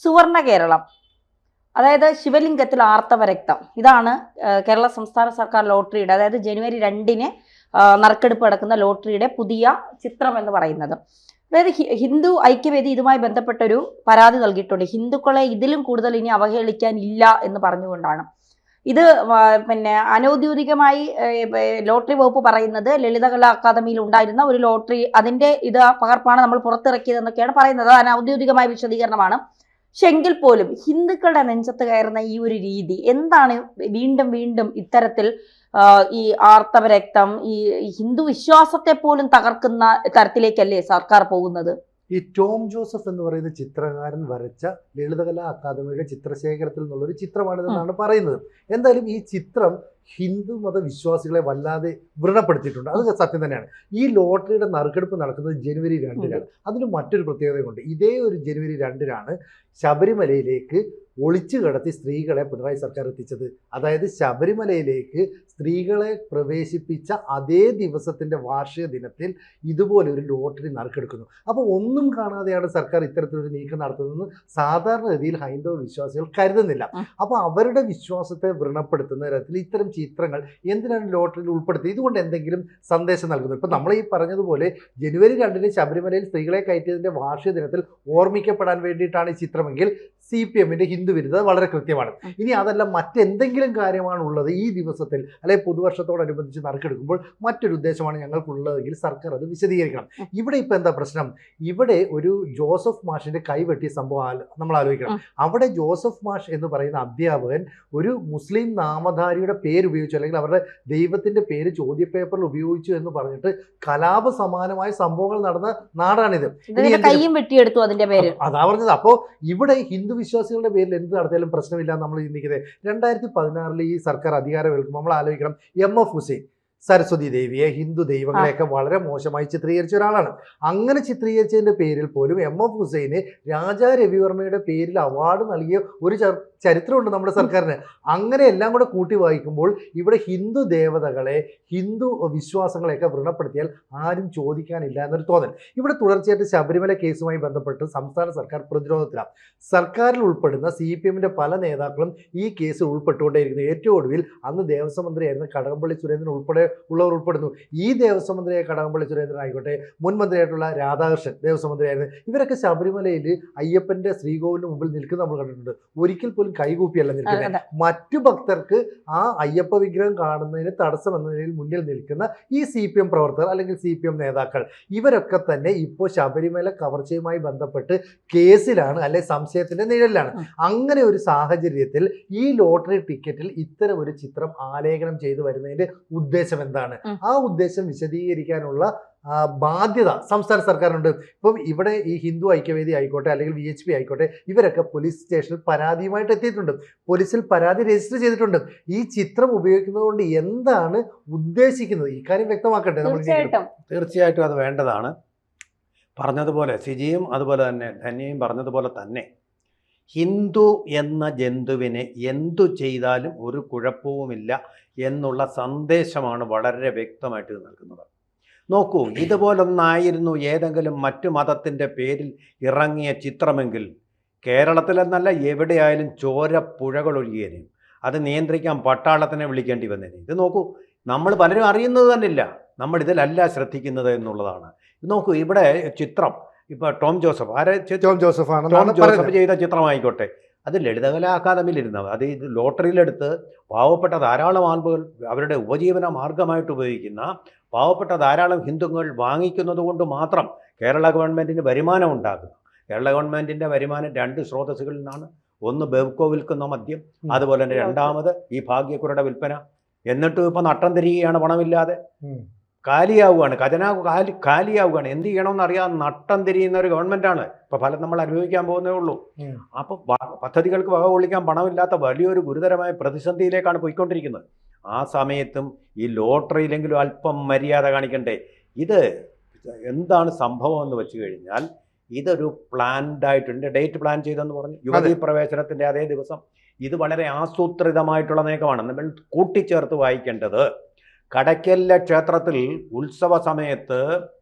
സുവർണ കേരളം, അതായത് ശിവലിംഗത്തിൽ ആർത്തവ രക്തം, ഇതാണ് കേരള സംസ്ഥാന സർക്കാർ ലോട്ടറിയുടെ, അതായത് ജനുവരി 2-ന് നറുക്കെടുപ്പ് നടക്കുന്ന ലോട്ടറിയുടെ പുതിയ ചിത്രം എന്ന് പറയുന്നത്. അതായത് ഹിന്ദു ഐക്യവേദി ഇതുമായി ബന്ധപ്പെട്ടൊരു പരാതി നൽകിയിട്ടുണ്ട്. ഹിന്ദുക്കളെ ഇതിലും കൂടുതൽ ഇനി അവഹേളിക്കാൻ ഇല്ല എന്ന് പറഞ്ഞുകൊണ്ടാണ്. ഇത് പിന്നെ അനൗദ്യോഗികമായി ലോട്ടറി വകുപ്പ് പറയുന്നത് ലളിതകലാ അക്കാദമിയിൽ ഉണ്ടായിരുന്ന ഒരു ലോട്ടറി, അതിന്റെ പകർപ്പാണ് നമ്മൾ പുറത്തിറക്കിയതെന്നൊക്കെയാണ് പറയുന്നത്. അത് അനൗദ്യോഗികമായ വിശദീകരണമാണ്. പക്ഷെ എങ്കിൽ പോലും ഹിന്ദുക്കളുടെ നെഞ്ചത്ത് കയറുന്ന ഈ ഒരു രീതി എന്താണ് വീണ്ടും വീണ്ടും ഇത്തരത്തിൽ ഈ ആർത്തവ രക്തം, ഈ ഹിന്ദു വിശ്വാസത്തെ പോലും തകർക്കുന്ന തരത്തിലേക്കല്ലേ സർക്കാർ പോകുന്നത്? ഈ ടോം ജോസഫ് എന്ന് പറയുന്ന ചിത്രകാരൻ വരച്ച ലളിതകലാ അക്കാദമിയുടെ ചിത്രശേഖരത്തിൽ നിന്നുള്ളൊരു ചിത്രമാണിതെന്നാണ് പറയുന്നത്. എന്തായാലും ഈ ചിത്രം ഹിന്ദു മതവിശ്വാസികളെ വല്ലാതെ വ്രണപ്പെടുത്തിയിട്ടുണ്ട്. അത് സത്യം തന്നെയാണ്. ഈ ലോട്ടറിയുടെ നറുക്കെടുപ്പ് നടക്കുന്നത് ജനുവരി 2-നാണ്. അതിന് മറ്റൊരു പ്രത്യേകതയുണ്ട്. ഇതേ ഒരു ജനുവരി 2-നാണ് ശബരിമലയിലേക്ക് ഒളിച്ചു കടത്തി സ്ത്രീകളെ പിണറായി സർക്കാർ എത്തിച്ചത്. അതായത് ശബരിമലയിലേക്ക് സ്ത്രീകളെ പ്രവേശിപ്പിച്ച അതേ ദിവസത്തിൻ്റെ വാർഷിക ദിനത്തിൽ ഇതുപോലെ ഒരു ലോട്ടറി നറുക്കെടുക്കുന്നു. അപ്പോൾ ഒന്നും കാണാതെയാണ് സർക്കാർ ഇത്തരത്തിലൊരു നീക്കം നടത്തുന്നതെന്ന് സാധാരണഗതിയിൽ ഹൈന്ദവ വിശ്വാസികൾ കരുതുന്നില്ല. അപ്പോൾ അവരുടെ വിശ്വാസത്തെ വ്രണപ്പെടുത്തുന്ന തരത്തിൽ ഇത്തരം ചിത്രങ്ങൾ എന്തിനാണ് ലോട്ടറിയിൽ ഉൾപ്പെടുത്തിയത്? ഇതുകൊണ്ട് എന്തെങ്കിലും സന്ദേശം നൽകുന്നു? ഇപ്പം നമ്മൾ ഈ പറഞ്ഞതുപോലെ ജനുവരി 2-ന് ശബരിമലയിൽ സ്ത്രീകളെ കയറ്റിയതിൻ്റെ വാർഷിക ദിനത്തിൽ ഓർമ്മിക്കപ്പെടാൻ വേണ്ടിയിട്ടാണ് ഈ ചിത്രമെങ്കിൽ CPM-ന്റെ ഹിന്ദു വിരുദ്ധത വളരെ കൃത്യമാണ്. ഇനി അതല്ല മറ്റെന്തെങ്കിലും കാര്യമാണുള്ളത് ഈ ദിവസത്തിൽ അല്ലെങ്കിൽ പുതുവർഷത്തോടനുബന്ധിച്ച് നറുക്കെടുക്കുമ്പോൾ മറ്റൊരു ഉദ്ദേശമാണ് ഞങ്ങൾക്കുള്ളതെങ്കിൽ സർക്കാർ അത് വിശദീകരിക്കണം. ഇവിടെ ഇപ്പം എന്താ പ്രശ്നം? ഇവിടെ ഒരു ജോസഫ് മാഷിന്റെ കൈവെട്ടിയ സംഭവം നമ്മൾ ആലോചിക്കണം. അവിടെ ജോസഫ് മാഷ് എന്ന് പറയുന്ന അധ്യാപകൻ ഒരു മുസ്ലിം നാമധാരിയുടെ പേര് ഉപയോഗിച്ചു, അല്ലെങ്കിൽ അവരുടെ ദൈവത്തിന്റെ പേര് ചോദ്യപേപ്പറിൽ ഉപയോഗിച്ചു എന്ന് പറഞ്ഞിട്ട് കലാപ സമാനമായ സംഭവങ്ങൾ നടന്ന നാടാണിത്. കൈയും വെട്ടിയെടുത്തു അതിന്റെ പേര്. അതാ പറഞ്ഞത്. അപ്പോൾ ഇവിടെ ഹിന്ദു വിശ്വാസികളുടെ പേരിൽ എന്ത് നടത്തിയാലും പ്രശ്നമില്ല നമ്മൾ ചിന്തിക്കുന്നത്. 2016 ഈ സർക്കാർ അധികാരം ഏൽക്കുമ്പോൾ നമ്മൾ ആലോചിക്കണം, MF ഹുസൈൻ സരസ്വതി ദേവിയെ, ഹിന്ദു ദൈവങ്ങളെയൊക്കെ വളരെ മോശമായി ചിത്രീകരിച്ച ഒരാളാണ്. അങ്ങനെ ചിത്രീകരിച്ചതിൻ്റെ പേരിൽ പോലും MF ഹുസൈന് രാജാ രവിവർമ്മയുടെ പേരിൽ അവാർഡ് നൽകിയ ഒരു ചരിത്രമുണ്ട് നമ്മുടെ സർക്കാരിന്. അങ്ങനെ എല്ലാം കൂടെ കൂട്ടി വായിക്കുമ്പോൾ ഇവിടെ ഹിന്ദു ദേവതകളെ, ഹിന്ദു വിശ്വാസങ്ങളെയൊക്കെ വ്രണപ്പെടുത്തിയാൽ ആരും ചോദിക്കാനില്ല എന്നൊരു തോന്നൽ. ഇവിടെ തുടർച്ചയായിട്ട് ശബരിമല കേസുമായി ബന്ധപ്പെട്ട് സംസ്ഥാന സർക്കാർ പ്രതിരോധത്തിലാണ്. സർക്കാരിൽ ഉൾപ്പെടുന്ന CPM-ന്റെ പല നേതാക്കളും ഈ കേസിൽ ഉൾപ്പെട്ടുകൊണ്ടേയിരിക്കുന്നു. ഏറ്റവും ഒടുവിൽ അന്ന് ദേവസ്വം മന്ത്രിയായിരുന്ന കടകംപള്ളി സുരേന്ദ്രൻ ഉൾപ്പെടെ ഉള്ളവർ ഉൾപ്പെടുന്നു. ഈ ദേവസ്വം മന്ത്രിയായ കടകംപള്ളി സുരേന്ദ്രൻ ആയിക്കോട്ടെ, മുൻ മന്ത്രിയായിട്ടുള്ള രാധാകൃഷ്ണൻ ദേവസ്വം മന്ത്രിയായിരുന്നു. ഇവരൊക്കെ ശബരിമലയിൽ അയ്യപ്പന്റെ ശ്രീകോവിലിന് മുമ്പിൽ നിൽക്കുന്ന നമ്മൾ കണ്ടിട്ടുണ്ട്. ഒരിക്കൽ പോലും കൈകൂപ്പിയല്ല നിൽക്കുന്നത്. മറ്റു ഭക്തർക്ക് ആ അയ്യപ്പ വിഗ്രഹം കാണുന്നതിന് തടസ്സം എന്നതിൽ മുന്നിൽ നിൽക്കുന്ന ഈ CPM പ്രവർത്തകർ അല്ലെങ്കിൽ CPM നേതാക്കൾ, ഇവരൊക്കെ തന്നെ ഇപ്പോൾ ശബരിമല കവർച്ചയുമായി ബന്ധപ്പെട്ട് കേസിലാണ്, അല്ലെ സംശയത്തിന്റെ നിഴലിലാണ്. അങ്ങനെ ഒരു സാഹചര്യത്തിൽ ഈ ലോട്ടറി ടിക്കറ്റിൽ ഇത്തരം ഒരു ചിത്രം ആലേഖനം ചെയ്തു വരുന്നതിന്റെ ഉദ്ദേശം എന്താണ്? ആ ഉദ്ദേശം വിശദീകരിക്കാനുള്ള ബാധ്യത സംസ്ഥാന സർക്കാരിനുണ്ട്. ഇപ്പം ഇവിടെ ഈ ഹിന്ദു ഐക്യവേദി ആയിക്കോട്ടെ അല്ലെങ്കിൽ VHP ആയിക്കോട്ടെ, ഇവരൊക്കെ പോലീസ് സ്റ്റേഷനിൽ പരാതിയുമായിട്ട് എത്തിയിട്ടുണ്ട്. പോലീസിൽ പരാതി രജിസ്റ്റർ ചെയ്തിട്ടുണ്ട്. ഈ ചിത്രം ഉപയോഗിക്കുന്നത് കൊണ്ട് എന്താണ് ഉദ്ദേശിക്കുന്നത്? ഇക്കാര്യം വ്യക്തമാക്കട്ടെ നമ്മൾ. തീർച്ചയായിട്ടും അത് വേണ്ടതാണ്. പറഞ്ഞതുപോലെ സിജിയും അതുപോലെ തന്നെ ധന്യയും പറഞ്ഞതുപോലെ തന്നെ ഹിന്ദു എന്ന ജന്തുവിനെ എന്തു ചെയ്താലും ഒരു കുഴപ്പവുമില്ല എന്നുള്ള സന്ദേശമാണ് വളരെ വ്യക്തമായിട്ട് നൽകുന്നത്. നോക്കൂ, ഇതുപോലൊന്നായിരുന്നു ഏതെങ്കിലും മറ്റു മതത്തിൻ്റെ പേരിൽ ഇറങ്ങിയ ചിത്രമെങ്കിൽ കേരളത്തിലെന്നല്ല എവിടെയായാലും ചോരപ്പുഴകൾ ഒഴുകിയേനെയും. അത് നിയന്ത്രിക്കാൻ പട്ടാളത്തിനെ വിളിക്കേണ്ടി വന്നേനെ. ഇത് നോക്കൂ, നമ്മൾ പലരും അറിയുന്നത് തന്നെയില്ല, നമ്മൾ ഇതിലല്ല ശ്രദ്ധിക്കുന്നത് എന്നുള്ളതാണ്. നോക്കൂ, ഇവിടെ ചിത്രം ഇപ്പോൾ ടോം ജോസഫ് ചെയ്ത ചിത്രമായിക്കോട്ടെ, അത് ലളിതകലാ അക്കാദമിയിൽ ഇരുന്നത്, അത് ഇത് ലോട്ടറിയിലെടുത്ത് പാവപ്പെട്ട ധാരാളം ആളുകൾ അവരുടെ ഉപജീവന മാർഗമായിട്ട് ഉപയോഗിക്കുന്ന പാവപ്പെട്ട ധാരാളം ഹിന്ദുക്കൾ വാങ്ങിക്കുന്നത് കൊണ്ട് മാത്രം കേരള ഗവൺമെൻറ്റിന് വരുമാനം ഉണ്ടാകുന്നു. കേരള ഗവൺമെൻറ്റിൻ്റെ വരുമാനം 2 സ്രോതസ്സുകളിൽ നിന്നാണ്. ഒന്ന് ബെവ്കോ വിൽക്കുന്ന മദ്യം, അതുപോലെ തന്നെ രണ്ടാമത് ഈ ഭാഗ്യക്കുറയുടെ വിൽപ്പന. എന്നിട്ടും ഇപ്പോൾ നട്ടം തിരികെയാണ്, പണമില്ലാതെ കാലിയാവുകയാണ്, ഖജനാവ് കാലിയാവുകയാണ്. എന്ത് ചെയ്യണമെന്ന് അറിയാതെ നട്ടം തിരിയുന്ന ഒരു ഗവൺമെൻറ്റാണ്. ഇപ്പോൾ ഫലം നമ്മൾ അനുഭവിക്കാൻ പോകുന്നേ ഉള്ളൂ. അപ്പോൾ പദ്ധതികൾക്ക് വക കൊള്ളിക്കാൻ പണമില്ലാത്ത വലിയൊരു ഗുരുതരമായ പ്രതിസന്ധിയിലേക്കാണ് പോയിക്കൊണ്ടിരിക്കുന്നത്. ആ സമയത്തും ഈ ലോട്ടറിയിലെങ്കിലും അല്പം മര്യാദ കാണിക്കണ്ടേ? ഇത് എന്താണ് സംഭവം എന്ന് വെച്ച് കഴിഞ്ഞാൽ, ഇതൊരു പ്ലാൻഡായിട്ടുണ്ട്. ഡേറ്റ് പ്ലാൻ ചെയ്തെന്ന് പറഞ്ഞു, യുവതീ പ്രവേശനത്തിൻ്റെ അതേ ദിവസം. ഇത് വളരെ ആസൂത്രിതമായിട്ടുള്ള നീക്കമാണ്. നമ്മൾ കൂട്ടിച്ചേർത്ത് വായിക്കേണ്ടത്, കടയ്ക്കലിലെ ക്ഷേത്രത്തിൽ ഉത്സവ സമയത്ത്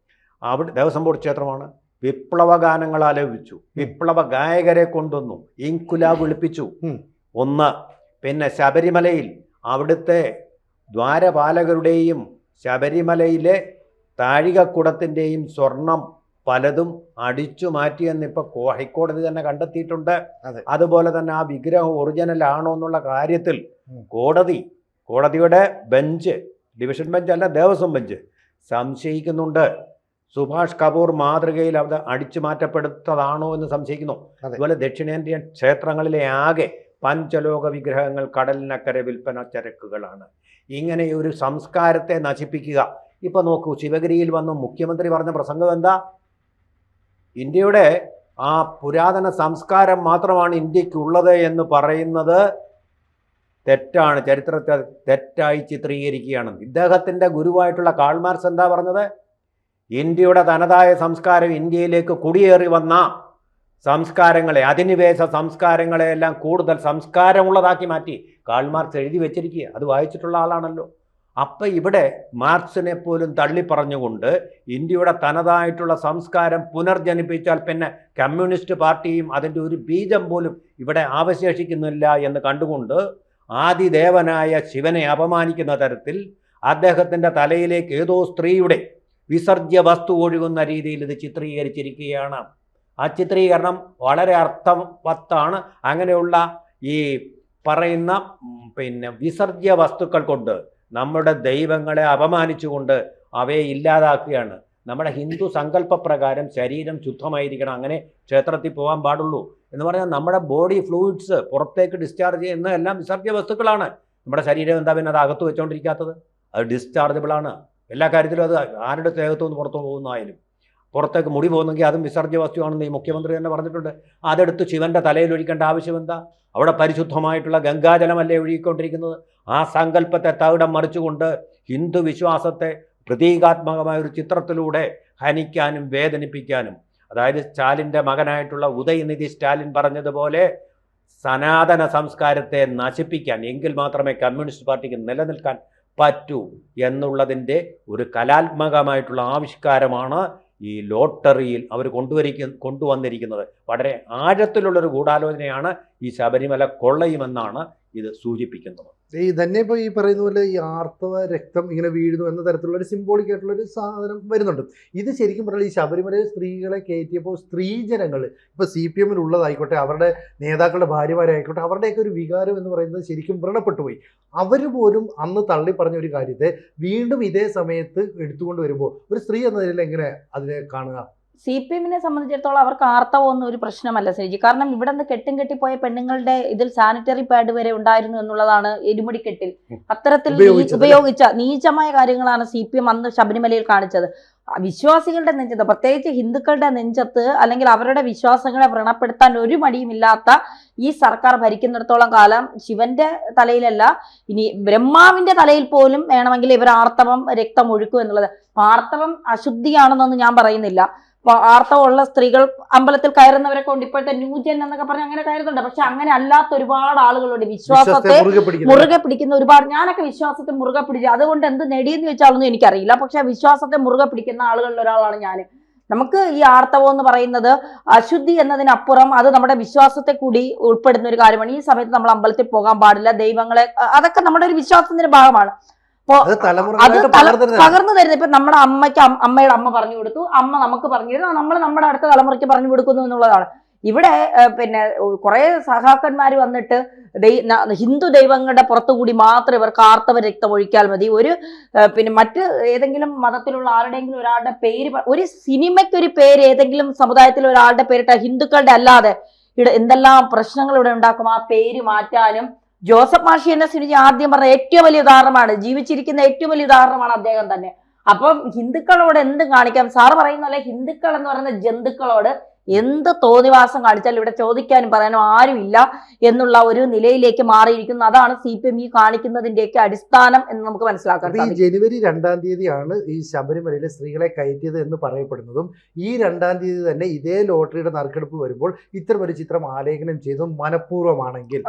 അവിടെ ദേവസ്വം ബോർഡ് ക്ഷേത്രമാണ്, വിപ്ലവ ഗാനങ്ങൾ ആലപിച്ചു, വിപ്ലവ ഗായകരെ കൊണ്ടുവന്നു, ഇൻകുലാബ് വിളിപ്പിച്ചു. ഒന്ന്. പിന്നെ ശബരിമലയിൽ അവിടുത്തെ ദ്വാരപാലകരുടെയും ശബരിമലയിലെ താഴികക്കുടത്തിൻ്റെയും സ്വർണം പലതും അടിച്ചു മാറ്റിയെന്നിപ്പോൾ ഹൈക്കോടതി തന്നെ കണ്ടെത്തിയിട്ടുണ്ട്. അതുപോലെ തന്നെ ആ വിഗ്രഹം ഒറിജിനൽ ആണോ എന്നുള്ള കാര്യത്തിൽ കോടതിയുടെ ബെഞ്ച്, ഡിവിഷൻ ബെഞ്ച് അല്ല, ദേവസ്വം ബെഞ്ച് സംശയിക്കുന്നുണ്ട്. സുഭാഷ് കപൂർ മാതൃകയിൽ അത് അടിച്ചു മാറ്റപ്പെടുത്തതാണോ എന്ന് സംശയിക്കുന്നു. അതുപോലെ ദക്ഷിണേന്ത്യൻ ക്ഷേത്രങ്ങളിലെ ആകെ പഞ്ചലോക വിഗ്രഹങ്ങൾ കടലിനക്കരെ വിൽപ്പന ചരക്കുകളാണ്. ഇങ്ങനെ ഒരു സംസ്കാരത്തെ നശിപ്പിക്കുക. ഇപ്പം നോക്കൂ, ശിവഗിരിയിൽ വന്ന് മുഖ്യമന്ത്രി പറഞ്ഞ പ്രസംഗം എന്താ? ഇന്ത്യയുടെ ആ പുരാതന സംസ്കാരം മാത്രമാണ് ഇന്ത്യക്കുള്ളത് എന്ന് പറയുന്നത് തെറ്റാണ്, ചരിത്രത്തെ തെറ്റായി ചിത്രീകരിക്കുകയാണ്. ഇദ്ദേഹത്തിൻ്റെ ഗുരുവായിട്ടുള്ള കാൾ മാർക്സ് എന്താ പറഞ്ഞത്? ഇന്ത്യയുടെ തനതായ സംസ്കാരം ഇന്ത്യയിലേക്ക് കുടിയേറി വന്ന സംസ്കാരങ്ങളെ, അധിനിവേശ സംസ്കാരങ്ങളെയെല്ലാം കൂടുതൽ സംസ്കാരമുള്ളതാക്കി മാറ്റി കാൾ മാർക്സ് എഴുതി വെച്ചിരിക്കുക. അത് വായിച്ചിട്ടുള്ള ആളാണല്ലോ. അപ്പം ഇവിടെ മാർക്സിനെ പോലും തള്ളിപ്പറഞ്ഞുകൊണ്ട് ഇന്ത്യയുടെ തനതായിട്ടുള്ള സംസ്കാരം പുനർജനിപ്പിച്ചാൽ പിന്നെ കമ്മ്യൂണിസ്റ്റ് പാർട്ടിയും അതിൻ്റെ ഒരു ബീജം പോലും ഇവിടെ അവശേഷിക്കുന്നില്ല എന്ന് കണ്ടുകൊണ്ട് ആദിദേവനായ ശിവനെ അപമാനിക്കുന്ന തരത്തിൽ അദ്ദേഹത്തിൻ്റെ തലയിലേക്ക് ഏതോ സ്ത്രീയുടെ വിസർജ്യ വസ്തു ഒഴുകുന്ന രീതിയിൽ ഇത് ചിത്രീകരിച്ചിരിക്കുകയാണ്. ആ ചിത്രീകരണം വളരെ അർത്ഥവത്താണ്. അങ്ങനെയുള്ള ഈ പറയുന്ന വിസർജ്യ വസ്തുക്കൾ കൊണ്ട് നമ്മുടെ ദൈവങ്ങളെ അപമാനിച്ചുകൊണ്ട് അവയെ ഇല്ലാതാക്കുകയാണ്. നമ്മുടെ ഹിന്ദു സങ്കല്പപ്രകാരം ശരീരം ശുദ്ധമായിരിക്കണം, അങ്ങനെ ക്ഷേത്രത്തിൽ പോകാൻ പാടുള്ളൂ എന്ന് പറഞ്ഞാൽ നമ്മുടെ ബോഡി ഫ്ലൂയിഡ്സ് പുറത്തേക്ക് ഡിസ്ചാർജ് ചെയ്യുന്ന എല്ലാം വിസർജ്യ വസ്തുക്കളാണ്. നമ്മുടെ ശരീരം എന്താ പിന്നെ അത് അകത്ത് വെച്ചുകൊണ്ടിരിക്കാത്തത്? അത് ഡിസ്ചാർജബിളാണ്. എല്ലാ കാര്യത്തിലും അത് ആരുടെ ദേഹത്തു നിന്ന് പുറത്തു പോകുന്നതായാലും പുറത്തേക്ക് മുടി പോകുന്നെങ്കിൽ അതും വിസർജ്യ വസ്തുവാണെന്ന് ഈ മുഖ്യമന്ത്രി തന്നെ പറഞ്ഞിട്ടുണ്ട്. അതെടുത്ത് ശിവൻ്റെ തലയിൽ ഒഴിക്കേണ്ട ആവശ്യം എന്താ? അവിടെ പരിശുദ്ധമായിട്ടുള്ള ഗംഗാജലമല്ലേ ഒഴുകിക്കൊണ്ടിരിക്കുന്നത്? ആ സങ്കല്പത്തെ തകിടം മറിച്ചുകൊണ്ട് ഹിന്ദു വിശ്വാസത്തെ പ്രതീകാത്മകമായ ഒരു ചിത്രത്തിലൂടെ ഹനിക്കാനും വേദനിപ്പിക്കാനും, അതായത് സ്റ്റാലിൻ്റെ മകനായിട്ടുള്ള ഉദയനിധി സ്റ്റാലിൻ പറഞ്ഞതുപോലെ സനാതന സംസ്കാരത്തെ നശിപ്പിക്കാൻ, എങ്കിൽ മാത്രമേ കമ്മ്യൂണിസ്റ്റ് പാർട്ടിക്ക് നിലനിൽക്കാൻ പറ്റൂ എന്നുള്ളതിൻ്റെ ഒരു കലാത്മകമായിട്ടുള്ള ആവിഷ്കാരമാണ് ഈ ലോട്ടറിയിൽ അവർ കൊണ്ടുവന്നിരിക്കുന്നത്. വളരെ ആഴത്തിലുള്ളൊരു ഗൂഢാലോചനയാണ് ഈ ശബരിമല കൊള്ളയുമെന്നാണ് ഇത് സൂചിപ്പിക്കുന്നത്. ഈ തന്നെ ഇപ്പോൾ ഈ പറയുന്ന പോലെ ഈ ആർത്തവ രക്തം ഇങ്ങനെ വീഴുന്നു എന്ന തരത്തിലുള്ള ഒരു സിംബോളിക് ആയിട്ടുള്ളൊരു സാധനം വരുന്നുണ്ട്. ഇത് ശരിക്കും പറഞ്ഞാൽ ഈ ശബരിമലയിൽ സ്ത്രീകളെ കയറ്റിയപ്പോൾ സ്ത്രീജനങ്ങൾ, ഇപ്പോൾ CPM ഉള്ളതായിക്കോട്ടെ, അവരുടെ നേതാക്കളുടെ ഭാര്യമാരായിക്കോട്ടെ, അവരുടെയൊക്കെ ഒരു വികാരം എന്ന് പറയുന്നത് ശരിക്കും വ്രണപ്പെട്ടു പോയി. അവർ പോലും അന്ന് തള്ളി പറഞ്ഞ ഒരു കാര്യത്തെ വീണ്ടും ഇതേ സമയത്ത് എടുത്തുകൊണ്ട് വരുമ്പോൾ ഒരു സ്ത്രീ എന്ന നിലയിൽ എങ്ങനെ അതിനെ കാണുക? CPM-നെ സംബന്ധിച്ചിടത്തോളം അവർക്ക് ആർത്തവമൊന്നും ഒരു പ്രശ്നമല്ല ശ്രീജി. കാരണം ഇവിടെ നിന്ന് കെട്ടിപ്പോയ പെണ്ണുങ്ങളുടെ ഇതിൽ സാനിറ്ററി പാഡ് വരെ ഉണ്ടായിരുന്നു എന്നുള്ളതാണ് എരുമുടിക്കെട്ടിൽ. അത്തരത്തിൽ ഉപയോഗിച്ച നീചമായ കാര്യങ്ങളാണ് CPM അന്ന് ശബരിമലയിൽ കാണിച്ചത്. വിശ്വാസികളുടെ നെഞ്ചത്ത്, പ്രത്യേകിച്ച് ഹിന്ദുക്കളുടെ നെഞ്ചത്ത്, അല്ലെങ്കിൽ അവരുടെ വിശ്വാസങ്ങളെ വ്രണപ്പെടുത്താൻ ഒരു മടിയുമില്ലാത്ത ഈ സർക്കാർ ഭരിക്കുന്നിടത്തോളം കാലം ശിവന്റെ തലയിലല്ല, ഇനി ബ്രഹ്മാവിന്റെ തലയിൽ പോലും വേണമെങ്കിൽ ഇവർ ആർത്തവം രക്തം ഒഴുക്കും എന്നുള്ളത്. ആർത്തവം അശുദ്ധിയാണെന്നൊന്നും ഞാൻ പറയുന്നില്ല. ആർത്തവമുള്ള സ്ത്രീകൾ അമ്പലത്തിൽ കയറുന്നവരെ കൊണ്ട് ഇപ്പോഴത്തെ ന്യൂജൻ എന്നൊക്കെ പറഞ്ഞ് അങ്ങനെ കയറുന്നുണ്ട്. പക്ഷെ അങ്ങനെ അല്ലാത്ത ഒരുപാട് ആളുകളുണ്ട്, വിശ്വാസത്തെ മുറുകെ പിടിക്കുന്ന ഒരുപാട്. ഞാനൊക്കെ വിശ്വാസത്തെ മുറുകെ പിടിച്ചു, അതുകൊണ്ട് എന്ത് നേടിയെന്ന് വെച്ചാലൊന്നും എനിക്കറിയില്ല. പക്ഷെ വിശ്വാസത്തെ മുറുകെ പിടിക്കുന്ന ആളുകളിൽ ഒരാളാണ് ഞാൻ. നമുക്ക് ഈ ആർത്തവം എന്ന് പറയുന്നത് അശുദ്ധി എന്നതിനപ്പുറം അത് നമ്മുടെ വിശ്വാസത്തെ കൂടി ഉൾപ്പെടുന്ന ഒരു കാര്യമാണ്. ഈ സമയത്ത് നമ്മൾ അമ്പലത്തിൽ പോകാൻ പാടില്ല, ദൈവങ്ങളെ, അതൊക്കെ നമ്മുടെ ഒരു വിശ്വാസത്തിന്റെ ഭാഗമാണ്. അപ്പൊ അത് പകർന്നു തരുന്നത് ഇപ്പൊ നമ്മുടെ അമ്മയുടെ അമ്മ പറഞ്ഞു കൊടുത്തു, അമ്മ നമുക്ക് പറഞ്ഞു തരുന്നു, നമ്മൾ നമ്മുടെ അടുത്ത തലമുറയ്ക്ക് പറഞ്ഞു കൊടുക്കുന്നു എന്നുള്ളതാണ്. ഇവിടെ കുറെ സഹാക്കന്മാർ വന്നിട്ട് ഹിന്ദു ദൈവങ്ങളുടെ പുറത്തുകൂടി മാത്രം ഇവർക്ക് ആർത്തവ രക്തം ഒഴിക്കാൽ മതി. മറ്റ് ഏതെങ്കിലും മതത്തിലുള്ള ആരുടെയെങ്കിലും ഒരാളുടെ പേര്, ഒരു സിനിമയ്ക്ക് ഒരു പേര് ഏതെങ്കിലും സമുദായത്തിൽ ഒരാളുടെ പേരിട്ട ഹിന്ദുക്കളുടെ അല്ലാതെ എന്തെല്ലാം പ്രശ്നങ്ങൾ ഇവിടെ ഉണ്ടാക്കും. ആ പേര് മാറ്റാനും ജോസഫ് മാഷി എന്നെ സുനിജി ആദ്യം പറഞ്ഞ ഏറ്റവും വലിയ ഉദാഹരണമാണ്, ജീവിച്ചിരിക്കുന്ന ഏറ്റവും വലിയ ഉദാഹരണമാണ് അദ്ദേഹം തന്നെ. അപ്പം ഹിന്ദുക്കളോട് എന്ത് കാണിക്കാം? സാറ് പറയുന്ന പോലെ ഹിന്ദുക്കൾ എന്ന് പറയുന്ന ജന്തുക്കളോട് എന്ത് തോന്നിവാസം കാണിച്ചാലും ഇവിടെ ചോദിക്കാനും പറയാനും ആരുമില്ല എന്നുള്ള ഒരു നിലയിലേക്ക് മാറിയിരിക്കുന്നു. അതാണ് CPM ഈ കാണിക്കുന്നതിന്റെയൊക്കെ അടിസ്ഥാനം എന്ന് നമുക്ക് മനസ്സിലാക്കാം. ഈ ജനുവരി 2-ാം തീയതിയാണ് ഈ ശബരിമലയിലെ സ്ത്രീകളെ കയറ്റിയത് എന്ന് പറയപ്പെടുന്നതും ഈ 2-ാം തീയതി തന്നെ ഇതേ ലോട്ടറിയുടെ നറുക്കെടുപ്പ് വരുമ്പോൾ ഇത്തരം ഒരു ചിത്രം ആലേഖനം ചെയ്തതും മനഃപൂർവ്വമാണെങ്കിൽ,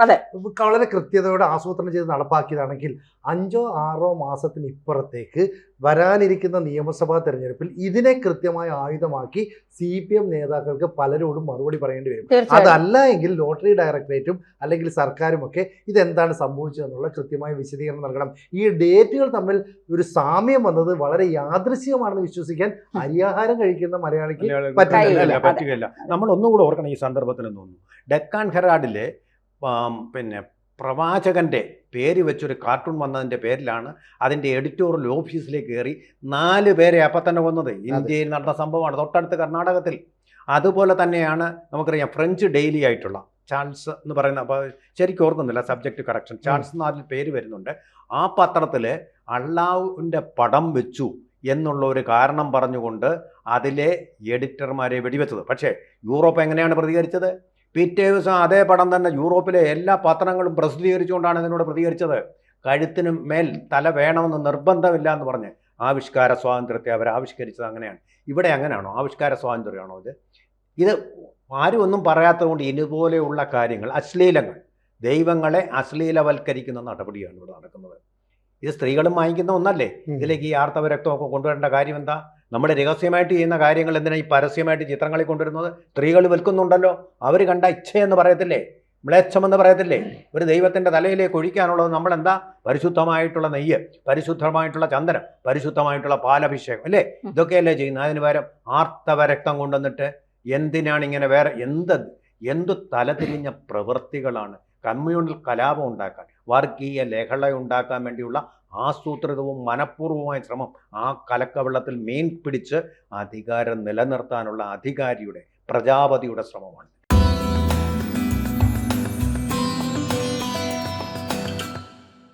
വളരെ കൃത്യതയോടെ ആസൂത്രണം ചെയ്ത് നടപ്പാക്കിയതാണെങ്കിൽ 5-6 മാസത്തിന് ഇപ്പുറത്തേക്ക് വരാനിരിക്കുന്ന നിയമസഭാ തെരഞ്ഞെടുപ്പിൽ ഇതിനെ കൃത്യമായ ആയുധമാക്കി CPM നേതാക്കൾക്ക് പലരോടും മറുപടി പറയേണ്ടി വരും. തീർച്ചയായും അതല്ല എങ്കിൽ ലോട്ടറി ഡയറക്ടറേറ്റും അല്ലെങ്കിൽ സർക്കാരുമൊക്കെ ഇതെന്താണ് സംഭവിച്ചതെന്നുള്ള കൃത്യമായ വിശദീകരണം നൽകണം. ഈ ഡേറ്റുകൾ തമ്മിൽ ഒരു സാമ്യം വന്നത് വളരെ യാദൃശ്ചികമാണെന്ന് വിശ്വസിക്കാൻ അരിയാഹാരം കഴിക്കുന്ന മലയാളിക്ക് പറ്റില്ല. പറ്റുകയില്ല. നമ്മൾ ഒന്നുകൂടെ ഓർക്കണം ഈ സന്ദർഭത്തിൽ തോന്നുന്നു. ഡെക്കാൻ ഹെറാഡിലെ പിന്നെ പ്രവാചകന്റെ പേര് വെച്ചൊരു കാർട്ടൂൺ വന്നതിൻ്റെ പേരിലാണ് അതിൻ്റെ എഡിറ്റോറിയൽ ഓഫീസിലേക്ക് കയറി 4 പേരെ അപ്പം തന്നെ കൊന്നത്. ഇന്ത്യയിൽ നടന്ന സംഭവമാണ്, തൊട്ടടുത്ത് കർണാടകത്തിൽ. അതുപോലെ തന്നെയാണ് നമുക്കറിയാം ഫ്രഞ്ച് ഡെയിലി ആയിട്ടുള്ള ചാൾസ് എന്ന് പറയുന്ന, അപ്പോൾ ശരിക്കും ഓർക്കുന്നില്ല, സബ്ജക്റ്റ് കറക്ഷൻ, ചാൾസ് എന്ന് അതിൽ പേര് വരുന്നുണ്ട്. ആ പത്രത്തിൽ അള്ളാഹുവിൻ്റെ പടം വെച്ചു എന്നുള്ള ഒരു കാരണം പറഞ്ഞുകൊണ്ട് അതിലെ എഡിറ്റർമാരെ വെടിവെച്ചത്. പക്ഷേ യൂറോപ്പ് എങ്ങനെയാണ് പ്രതികരിച്ചത്? പിറ്റേ ദിവസം അതേ പടം തന്നെ യൂറോപ്പിലെ എല്ലാ പത്രങ്ങളും പ്രസിദ്ധീകരിച്ചുകൊണ്ടാണ് ഇതിനോട് പ്രതികരിച്ചത്. കഴുത്തിന് മേൽ തല വേണമെന്ന് നിർബന്ധമില്ല എന്ന് പറഞ്ഞ് ആവിഷ്കാര സ്വാതന്ത്ര്യത്തെ അവർ ആവിഷ്കരിച്ചത് അങ്ങനെയാണ്. ഇവിടെ അങ്ങനെയാണോ? ആവിഷ്കാര സ്വാതന്ത്ര്യമാണോ ഇത് ആരും ഒന്നും പറയാത്തത് കൊണ്ട് ഇതുപോലെയുള്ള കാര്യങ്ങൾ, അശ്ലീലങ്ങൾ, ദൈവങ്ങളെ അശ്ലീലവൽക്കരിക്കുന്ന നടപടിയാണ് ഇവിടെ നടക്കുന്നത്. ഇത് സ്ത്രീകളും വാങ്ങിക്കുന്ന ഒന്നല്ലേ? ഇതിലേക്ക് ഈ ആർത്തവ രക്തമൊക്കെ കൊണ്ടുവരേണ്ട കാര്യം എന്താ? നമ്മൾ രഹസ്യമായിട്ട് ചെയ്യുന്ന കാര്യങ്ങൾ എന്തിനാ ഈ പരസ്യമായിട്ട് ചിത്രങ്ങളിൽ കൊണ്ടുവരുന്നത്? സ്ത്രീകൾ വിൽക്കുന്നുണ്ടല്ലോ, അവർ കണ്ട ഇച്ഛയെന്ന് പറയത്തില്ലേ, മ്ലേച്ഛമെന്ന് പറയത്തില്ലേ? ഒരു ദൈവത്തിൻ്റെ തലയിലേക്ക് ഒഴിക്കാനുള്ളത് നമ്മളെന്താ? പരിശുദ്ധമായിട്ടുള്ള നെയ്യ്, പരിശുദ്ധമായിട്ടുള്ള ചന്ദനം, പരിശുദ്ധമായിട്ടുള്ള പാലഭിഷേകം അല്ലേ? ഇതൊക്കെയല്ലേ ചെയ്യുന്നത്. അതിന് പകരം ആർത്തവ രക്തം കൊണ്ടുവന്നിട്ട് എന്തിനാണ് ഇങ്ങനെ വേറെ എന്ത് തലതിരിഞ്ഞ പ്രവൃത്തികളാണ്? കമ്മ്യൂണൽ കലാപം ഉണ്ടാക്കാൻ, വർഗീയ ലഹള ഉണ്ടാക്കാൻ വേണ്ടിയുള്ള ആസൂത്രിതവും മനഃപൂർവ്വമായ ശ്രമം, ആ കലക്കവെള്ളത്തിൽ മീൻ പിടിച്ച് അധികാരം നിലനിർത്താനുള്ള അധികാരിയുടെ, പ്രജാപതിയുടെ ശ്രമമാണ്.